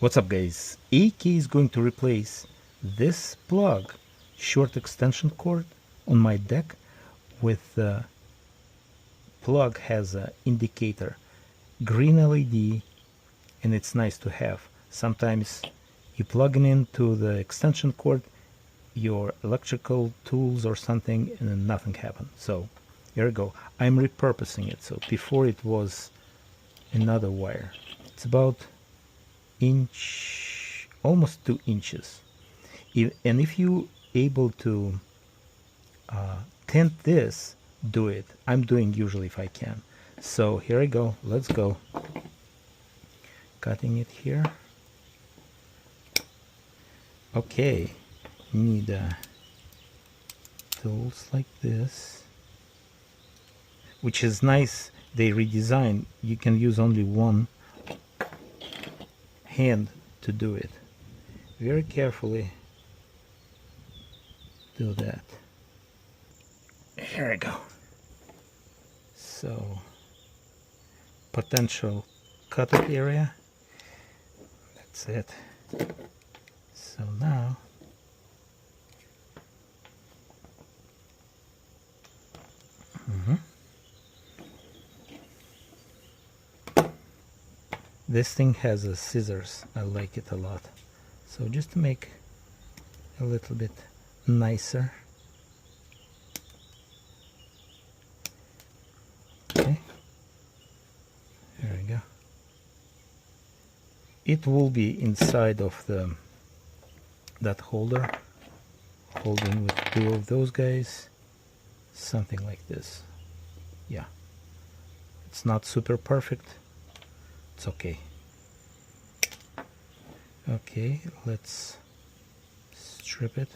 What's up guys, AK is going to replace this plug short extension cord on my deck with the plug has a indicator green LED, and it's nice to have. Sometimes you plug it into the extension cord, your electrical tools or something, and then nothing happened. So here we go. I'm repurposing it. So before it was another wire. It's about inch, almost 2 inches. And if you able to tent this, do it. I'm doing usually if I can. So here I go. Let's go. Cutting it here. Okay, need tools like this, which is nice. They redesign. You can use only one hand to do it. Very carefully do that. Here we go. So potential cut-up area. That's it. So now this thing has a scissors. I like it a lot. So just to make a little bit nicer. Okay. There we go. It will be inside of the that holder, holding with two of those guys, something like this. Yeah, it's not super perfect. It's okay. Okay, let's strip it.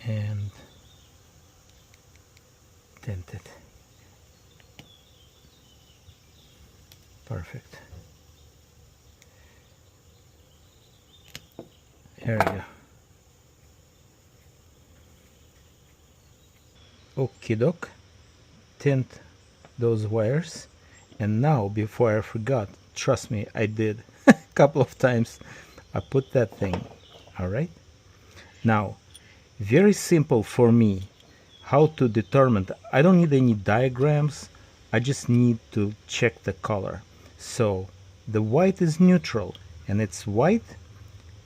And dent it. Perfect. There we go. Okie doke. Tint those wires. And now, before I forgot, trust me, I did a couple of times. I put that thing. Alright? Now, very simple for me how to determine. I don't need any diagrams. I just need to check the color. So the white is neutral, and it's white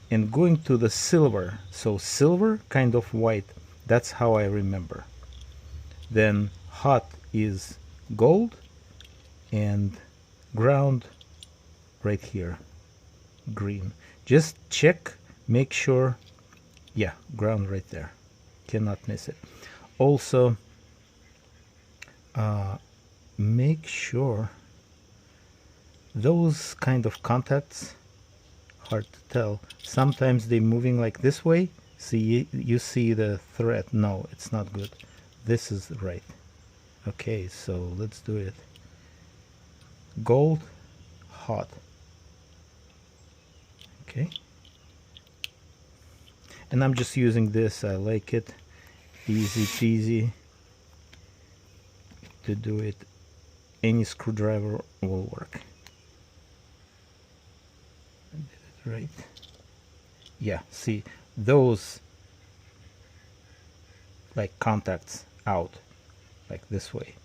and going to the silver. So silver kind of white. That's how I remember. Then hot is gold, and ground right here, green. Just check, make sure. Yeah, ground right there. Cannot miss it. Also, make sure those kind of contacts, hard to tell. Sometimes they're moving like this way. See, you see the thread. No, it's not good. This is right. Okay, so let's do it. Gold, hot. Okay. And I'm just using this. I like it. Easy peasy to do it. Any screwdriver will work. I did it right. Yeah, see, those like contacts out like this way.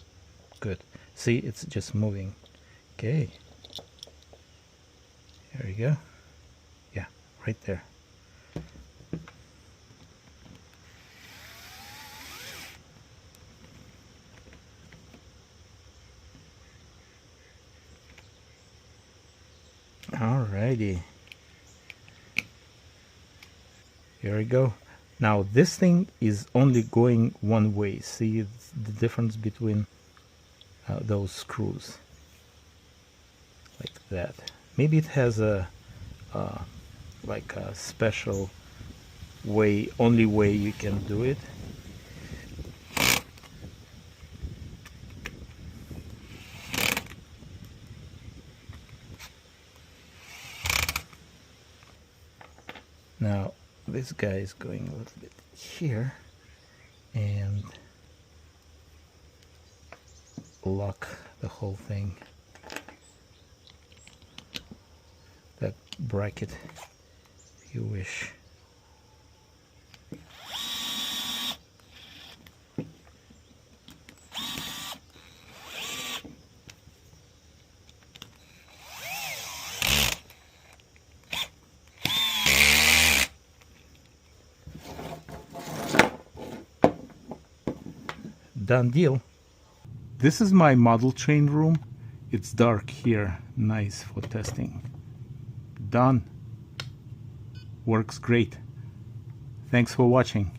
Good. See, it's just moving. Okay. There we go. Yeah, right there. Alrighty. Here we go. Now this thing is only going one way. See the difference between those screws, like that. Maybe it has a like a special way, only way you can do it. Now this guy is going a little bit here, and lock the whole thing, that bracket if you wish. Done deal. This is my model train room. It's dark here, nice for testing. Done. Works great. Thanks for watching.